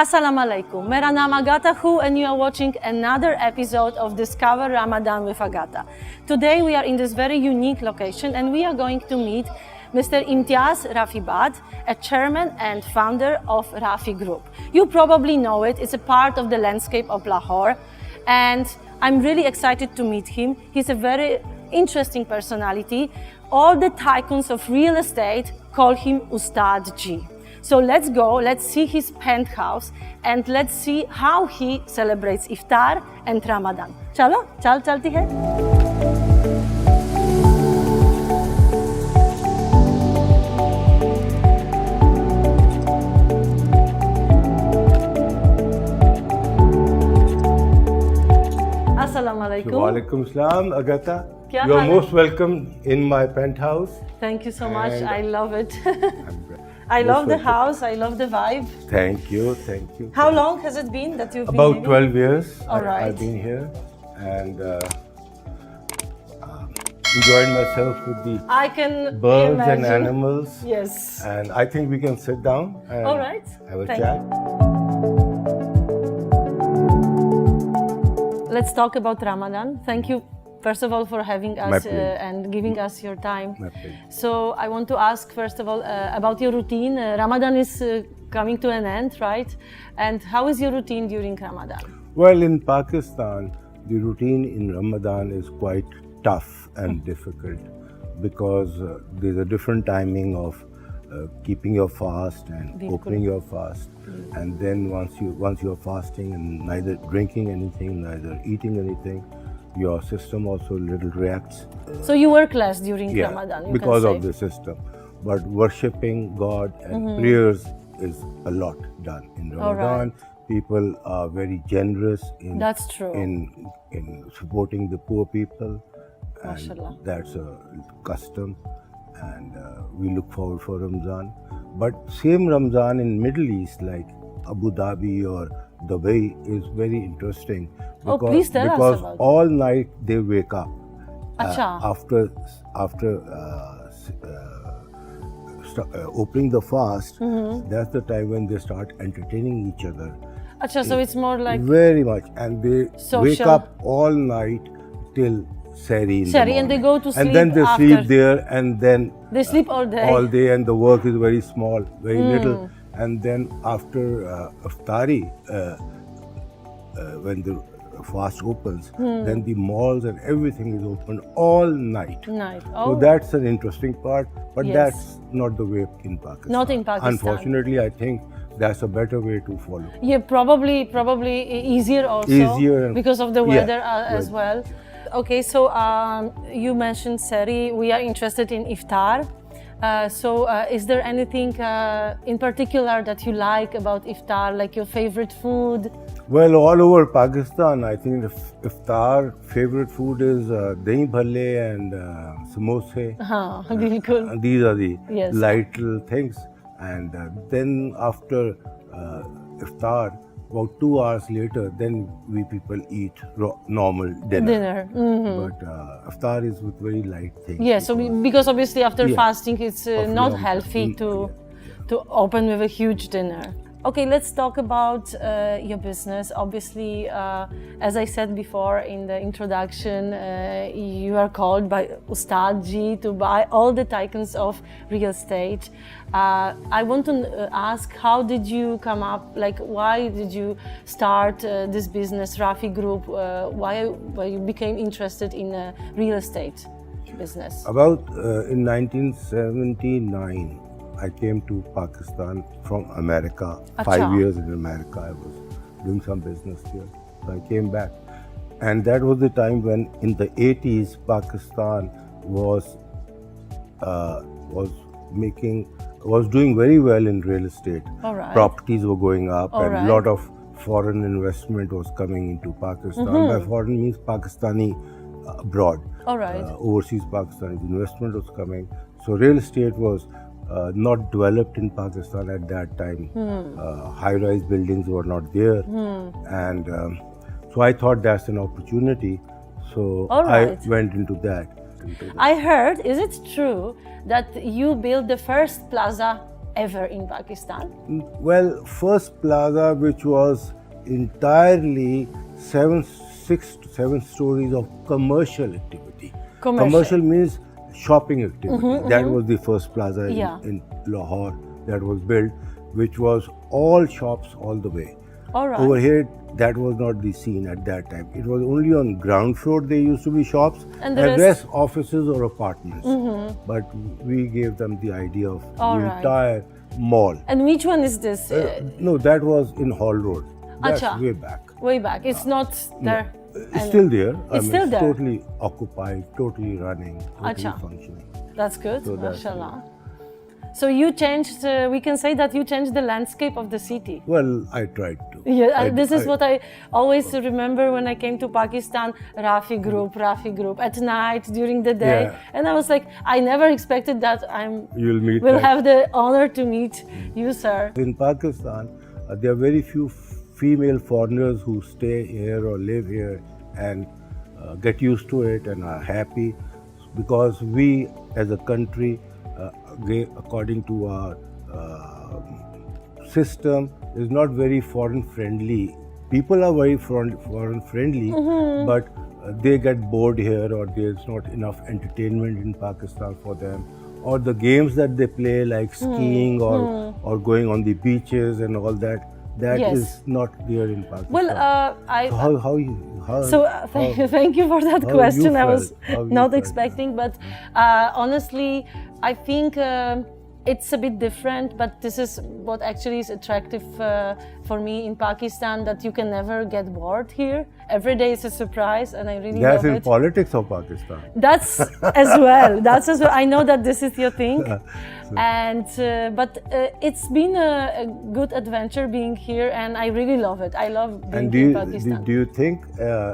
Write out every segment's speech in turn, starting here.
Assalamu alaikum. Mera naam Agata and you are watching another episode of Discover Ramadan with Agata. Today we are in this very unique location and we are going to meet Mr. Imtiaz Rafi Butt, a chairman and founder of Rafi Group. You probably know it. It's a part of the landscape of Lahore and I'm really excited to meet him. He's a very interesting personality. All the tycoons of real estate call him Ustad G. So let's go, let's see his penthouse and let's see how he celebrates Iftar and Ramadan. Chalo, chalti hai. Assalamu alaikum. Walaikum salam, Agata. You are most welcome in my penthouse. Thank you so much. I love it. I love the house. I love the vibe. Thank you. Thank you. How long has it been that you've been About living? 12 years. All right. I've been here and enjoyed myself with the birds imagine. and animals. Yes. And I think we can sit down and All right. have a Thank chat. Let's talk about Ramadan. Thank you, first of all, for having us and giving us your time. My pleasure. So I want to ask, first of all, about your routine. Ramadan is coming to an end, right? And how is your routine during Ramadan? Well, in Pakistan, the routine in Ramadan is quite tough and difficult because there's a different timing of keeping your fast and opening your fast, and then once you're fasting and neither drinking anything, neither eating anything, your system also little reacts. So you work less during Ramadan, you because can say. of the system. But worshipping God and prayers is a lot done in Ramadan. People are very generous in That's true. in supporting the poor people, and Mashallah. that's a custom. And we look forward for Ramzan. But same Ramzan in Middle East, like Abu Dhabi or Dubai, is very interesting. Please tell us because about it. all night they wake up after opening the fast. That's the time when they start entertaining each other. So it's more like very much, and they wake social. up all night till Sari in the morning. And they go to sleep and then they after. sleep there, and then They sleep all day. all day, and the work is very small, very little. And then after Iftari, when the fast opens, then the malls and everything is open all night. So that's an interesting part, but that's not the way in Pakistan. Not in Pakistan. Unfortunately, I think that's a better way to follow. Yeah, probably easier also. Easier and, because of the weather as well. Okay, so you mentioned Sari. We are interested in Iftar. Is there anything in particular that you like about Iftar, like your favorite food? Well, all over Pakistan, I think the Iftar favorite food is dahi bhalle and samosa. Bilkul. These are the light little things. And then after Iftar, about 2 hours later, then we people eat normal dinner. But Iftar is with very light things. Yeah, so because obviously after fasting, it's not healthy to open with a huge dinner. Okay, let's talk about your business. Obviously, as I said before in the introduction, you are called by Ustad Ji to buy all the tycoons of real estate. I want to ask, how did you come up, like why did you start this business, Rafi Group? Why you became interested in real estate business? About in 1979, I came to Pakistan from America. 5 years in America, I was doing some business here. So I came back. And that was the time when in the 80s, Pakistan was doing very well in real estate. Properties were going up and a lot of foreign investment was coming into Pakistan. By foreign means Pakistani abroad. Overseas Pakistani investment was coming. So real estate was not developed in Pakistan at that time. High-rise buildings were not there, and so I thought that's an opportunity. So I went into that. I heard, is it true that you built the first plaza ever in Pakistan? Well, first plaza which was entirely 6 to 7 stories of commercial activity. Commercial means shopping activity. That was the first plaza in Lahore that was built, which was all shops all the way. All right. Over here, that was not the scene at that time. It was only on ground floor there used to be shops, and the rest offices or apartments. But we gave them the idea of the entire mall. And which one is this? No, that was in Hall Road. That's way back. Way back. It's not there. It's still there. It's still there. Totally occupied, totally running, totally functioning. That's good, mashallah. So you changed, we can say that you changed the landscape of the city. Well, I tried to. Yeah, this is what I always remember when I came to Pakistan, Rafi Group, at night, during the day. Yeah. And I was like, I never expected that will have the honor to meet you, sir. In Pakistan, there are very few female foreigners who stay here or live here and get used to it and are happy, because we as a country, according to our system, is not very foreign friendly. People are very foreign friendly, but they get bored here, or there's not enough entertainment in Pakistan for them, or the games that they play like skiing or going on the beaches and all that. That is not there in Pakistan. Well, thank you for that question. I was not expecting, but honestly, I think it's a bit different. But this is what actually is attractive for me in Pakistan, that you can never get bored here. Every day is a surprise, and I really love it. That's in politics of Pakistan. That's as well. I know that this is your thing. And but it's been a good adventure being here, and I really love it. I love being in Pakistan. Do you think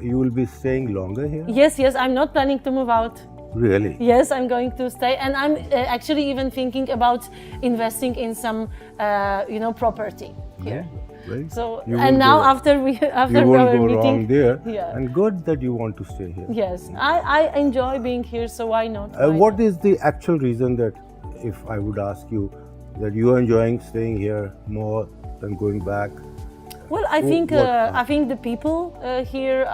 you will be staying longer here? Yes, I'm not planning to move out. Really? Yes, I'm going to stay, and I'm actually even thinking about investing in some, property here. So, and now after our meeting, go wrong there. Yeah. And good that you want to stay here. Yes, I enjoy being here, so why not? What is the actual reason that, if I would ask you, that you are enjoying staying here more than going back? Well, I think the people here,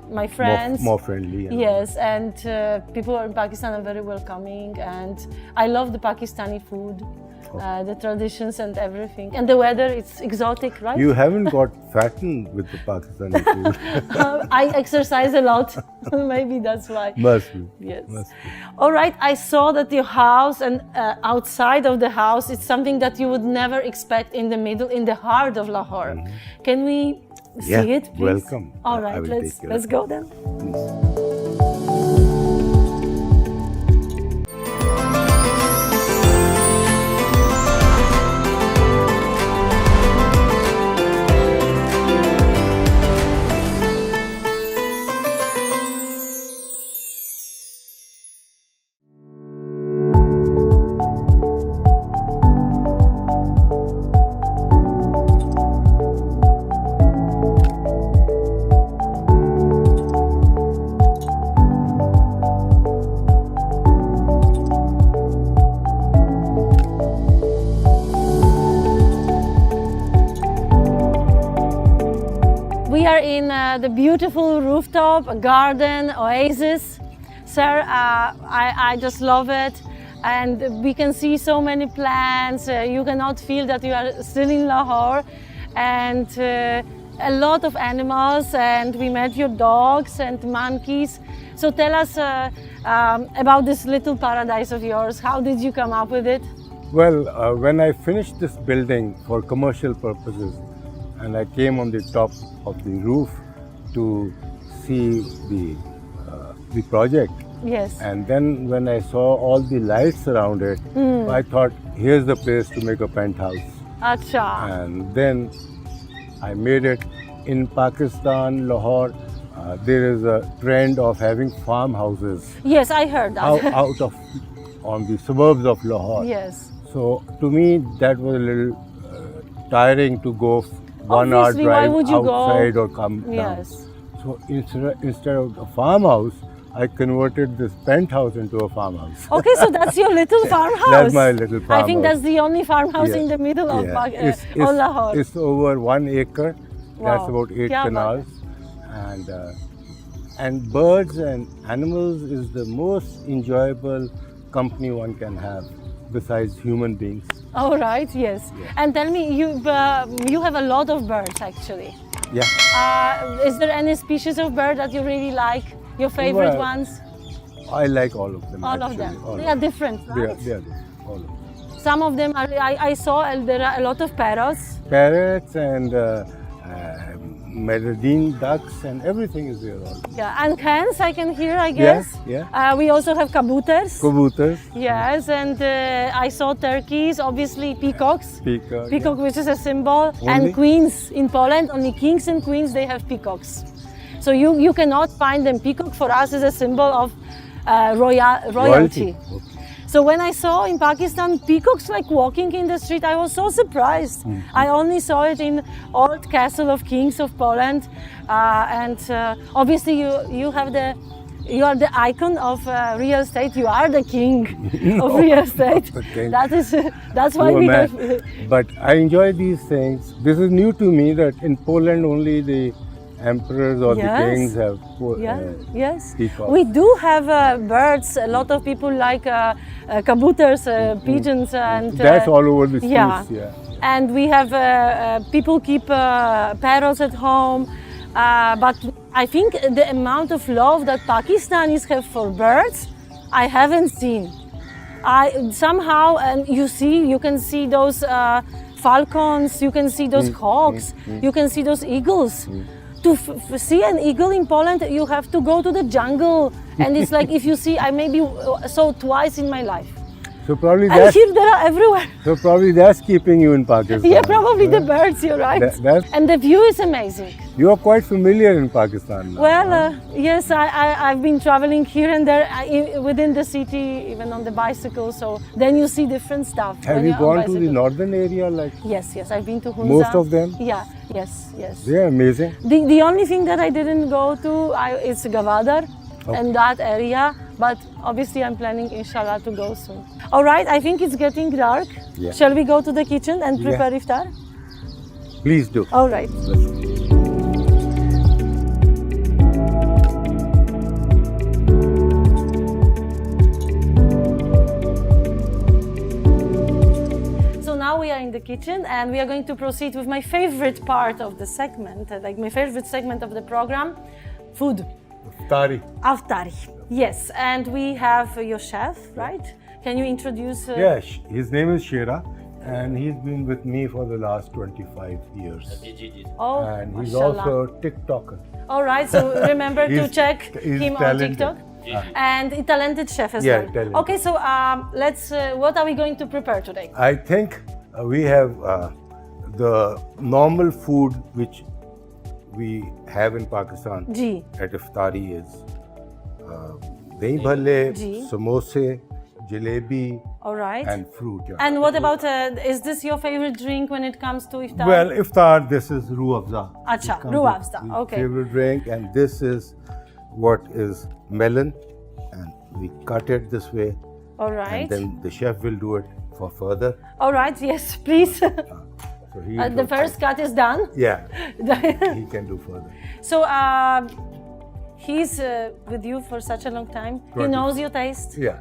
my friends, more friendly. Yes, and people in Pakistan are very welcoming, and I love the Pakistani food, the traditions and everything, and the weather. It's exotic, right? You haven't got fattened with the Pakistani food. I exercise a lot. Maybe that's why. Must be. Yes. Must be. All right. I saw that your house and outside of the house, it's something that you would never expect in the heart of Lahore. Can we see it, please? Welcome. All right. Let's go then. Please. The beautiful rooftop garden oasis, sir. I just love it, and we can see so many plants. You cannot feel that you are still in Lahore, and a lot of animals, and we met your dogs and monkeys. So tell us about this little paradise of yours. How did you come up with it? Well, when I finished this building for commercial purposes, and I came on the top of the roof to see the project. Yes. And then when I saw all the lights around it, I thought, here's the place to make a penthouse. Acha. And then I made it. In Pakistan, Lahore, there is a trend of having farmhouses. Yes, I heard that. On the suburbs of Lahore. Yes. So to me, that was a little tiring to go 1 hour drive outside or come down. Yes. So instead of a farmhouse, I converted this penthouse into a farmhouse. Okay, so that's your little farmhouse. That's my little farmhouse. I think that's the only farmhouse in the middle of Lahore. It's over 1 acre. Wow. That's about 8 canals. And birds and animals is the most enjoyable company one can have besides human beings. Oh, right, yes. Yeah. And tell me, you have a lot of birds actually. Yeah. Is there any species of bird that you really like? Your favorite ones? I like all of them. All actually. of them. They are different, right? They are different. All of them. Some of them are. I saw there are a lot of parrots. Parrots and Meladine ducks and everything is there. Also. Yeah, and hens I can hear, I guess. Yeah. We also have kabouters. Kabouters. Yes, and I saw turkeys, obviously peacocks. Peacock, which is a symbol. Only? And queens. In Poland, only kings and queens, they have peacocks. So you cannot find them. Peacock for us is a symbol of royalty. Okay. So when I saw in Pakistan peacocks like walking in the street, I was so surprised. Mm-hmm. I only saw it in old castle of kings of Poland, and obviously you are the icon of real estate. You are the king of real estate. That's why we have. But I enjoy these things. This is new to me that in Poland only the emperors or the kings have peacocks. We do have birds. A lot of people like kabouters, pigeons, and that's all over the streets. Yeah. And we have people keep parrots at home. But I think the amount of love that Pakistanis have for birds, I haven't seen. Somehow, and you can see those falcons, you can see those hawks, you can see those eagles. To see an eagle in Poland, you have to go to the jungle, and it's like if you see, I maybe saw twice in my life. So probably and here they are everywhere. So probably that's keeping you in Pakistan. Yeah, probably the birds. You're right. And the view is amazing. You are quite familiar in Pakistan now. Well, yes, I've been traveling here and there within the city, even on the bicycle. So then you see different stuff. Have you gone to the northern area? Yes, I've been to Hunza. Most of them? Yeah, yes. They are amazing. The only thing that I didn't go to is Gavadar and that area. But obviously I'm planning, inshallah, to go soon. All right, I think it's getting dark. Yeah. Shall we go to the kitchen and prepare iftar? Please do. All right. So now we are in the kitchen and we are going to proceed with my favorite part of the segment, like my favorite segment of the program, food. Iftari. Yes, and we have your chef, right? Can you introduce? Yes, his name is Shera, and he's been with me for the last 25 years. Oh, and he's mashallah. also a TikToker. All right, so remember to check him talented. on TikTok. And a talented chef as well. Talented. Okay, so let's. What are we going to prepare today? I think we have the normal food which we have in Pakistan at Iftari is dahi bhalle, samosa, jalebi, and fruit. Yeah. And what about, is this your favorite drink when it comes to iftar? Well, iftar, this is Ruh Afza. Acha, Ruh Afza, okay. Favorite drink, and this is what is melon, and we cut it this way. All right. And then the chef will do it for further. All right, yes, please. So the first cut is done? Yeah, he can do further. So, he's with you for such a long time. He knows your taste? Yeah.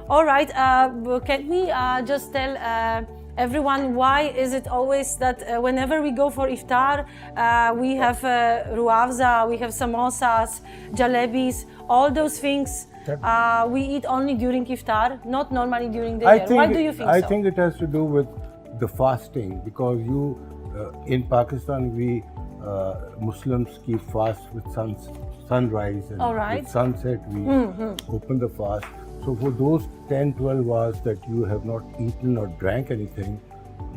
All right, can we just tell everyone why is it always that whenever we go for iftar, we have Ruh Afza, we have samosas, jalebis, all those things we eat only during iftar, not normally during the day. Why do you think so? I think it has to do with the fasting, because in Pakistan we Muslims keep fast with sunrise, and with sunset we open the fast. So for those 10-12 hours that you have not eaten or drank anything,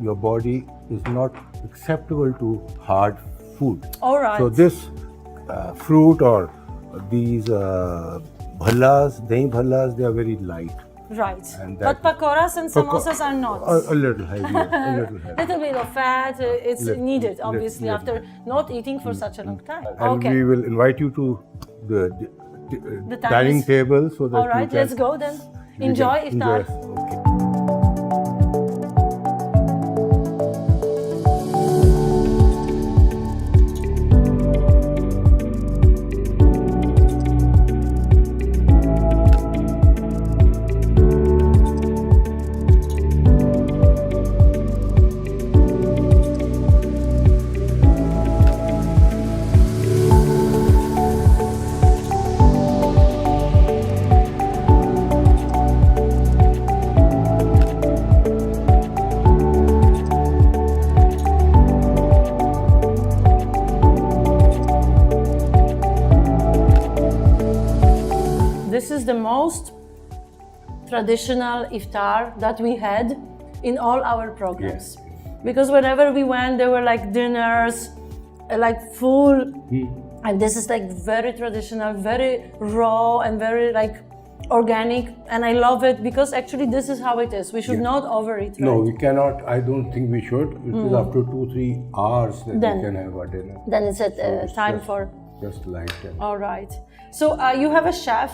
your body is not acceptable to hard food. All right. So this fruit or these bhallas, dahi bhallas, they are very light. Right. But pakoras and samosas are not. A little heavier. A little bit of fat, it's needed, obviously, after not eating for such a long time. And we will invite you to dining table so that all right, let's go then. Enjoy Iftar. Okay. This is the most traditional iftar that we had in all our programs. Yes. Because whenever we went, there were like dinners, like full, and this is like very traditional, very raw and very like organic, and I love it because actually this is how it is. We should not overeat. Right? No, we cannot. I don't think we should. It is after 2-3 hours that we can have our dinner. Then it's time for just light. All right. So you have a chef.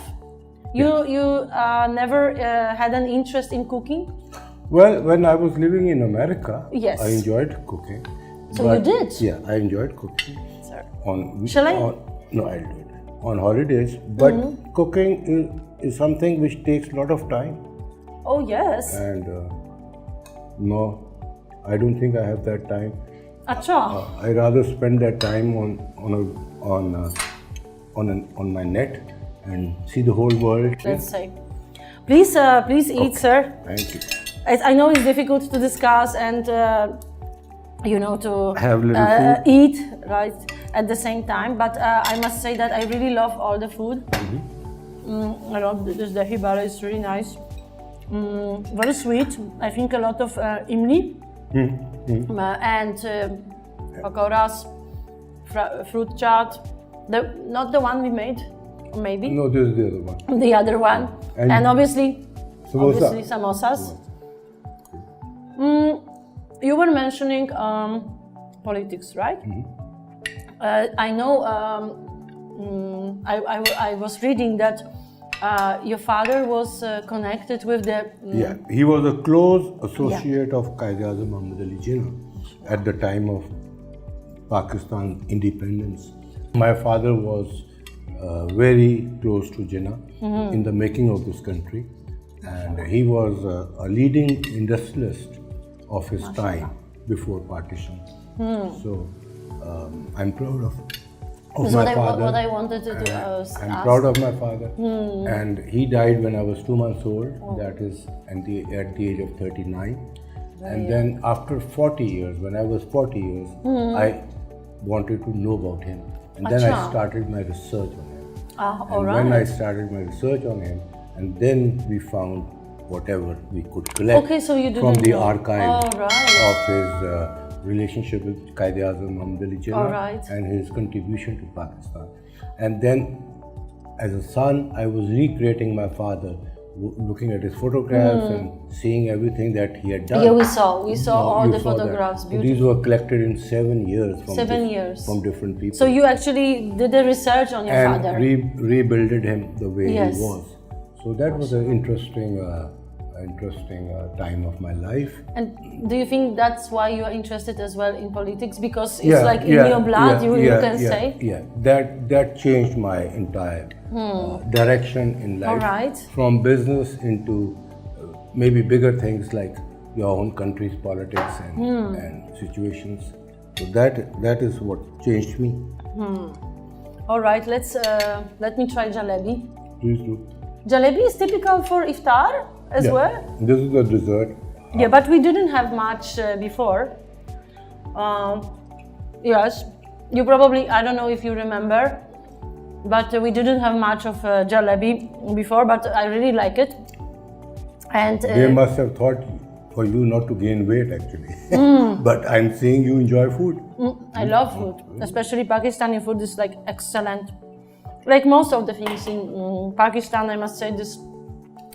You never had an interest in cooking? Well, when I was living in America, yes, I enjoyed cooking. So you did? Yeah, I enjoyed cooking. Sir. Shall I? No, I'll do it. On holidays, but cooking is something which takes a lot of time. Oh yes. And no, I don't think I have that time. Acha. I rather spend that time on my net and see the whole world. Let's say. Please eat, sir. Thank you. I know it's difficult to discuss and to have little food. Eat right at the same time. But I must say that I really love all the food. I love this dahi bara. It's really nice. Very sweet. I think a lot of imli and pakoras, fruit chaat. Not the one we made. Maybe? No, this is the other one. The other one. And obviously samosas. You were mentioning politics, right? I know, I was reading that your father was connected with the... Yeah, he was a close associate of Quaid-e-Azam Muhammad Ali Jinnah at the time of Pakistan independence. My father was very close to Jinnah in the making of this country, and he was a leading industrialist of his time before partition. So I'm proud of my father. What I wanted to do was I'm proud of my father, and he died when I was 2 months old. That is at the age of 39. And then after 40 years, when I was 40 years, I wanted to know about him. And then I started my research on him. When I started my research on him, and then we found whatever we could collect from the archives of his relationship with Quaid-e-Azam Muhammad Ali Jinnah and his contribution to Pakistan. And then, as a son, I was recreating my father, looking at his photographs and seeing everything that he had done. Yeah, we saw all the photographs. These were collected in 7 years from different people. So you actually did the research on your father and rebuilded him the way he was. So that was an interesting time of my life. And do you think that's why you are interested as well in politics? Because it's like in your blood, you can say? Yeah, that changed my entire direction in life. From business into maybe bigger things like your own country's politics and situations. So that is what changed me. All right, let me try jalebi. Please do. Jalebi is typical for iftar as well? This is the dessert. Yeah, but we didn't have much before. Yes, you probably, I don't know if you remember, but we didn't have much of jalebi before, but I really like it. And they must have thought for you not to gain weight actually. But I'm seeing you enjoy food. I love food, especially Pakistani food is like excellent. Like most of the things in Pakistan, I must say this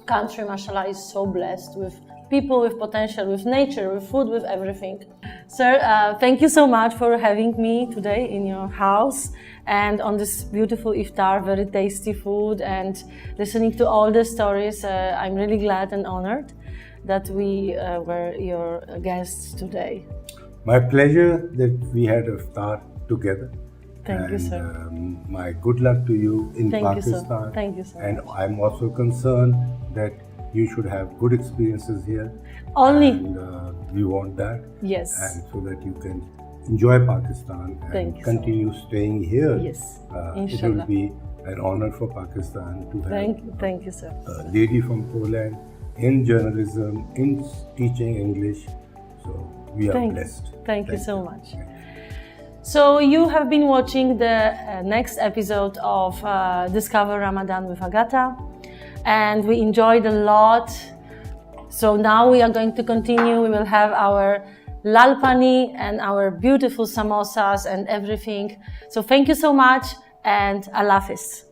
country, mashallah, is so blessed with people with potential, with nature, with food, with everything. Sir, thank you so much for having me today in your house and on this beautiful iftar, very tasty food, and listening to all the stories. I'm really glad and honored that we were your guests today. My pleasure that we had iftar together. Thank you, sir. My good luck to you in Pakistan. Thank you, sir. And I'm also concerned that you should have good experiences here. Only. And we want that. Yes. And so that you can enjoy Pakistan and continue staying here. Yes. It will be an honor for Pakistan to have thank you, sir. A lady from Poland in journalism, in teaching English. So we are blessed. Thank you so much. So you have been watching the next episode of Discover Ramadan with Agata, and we enjoyed a lot. So now we are going to continue. We will have our lal pani and our beautiful samosas and everything. So thank you so much, and Allah Hafiz.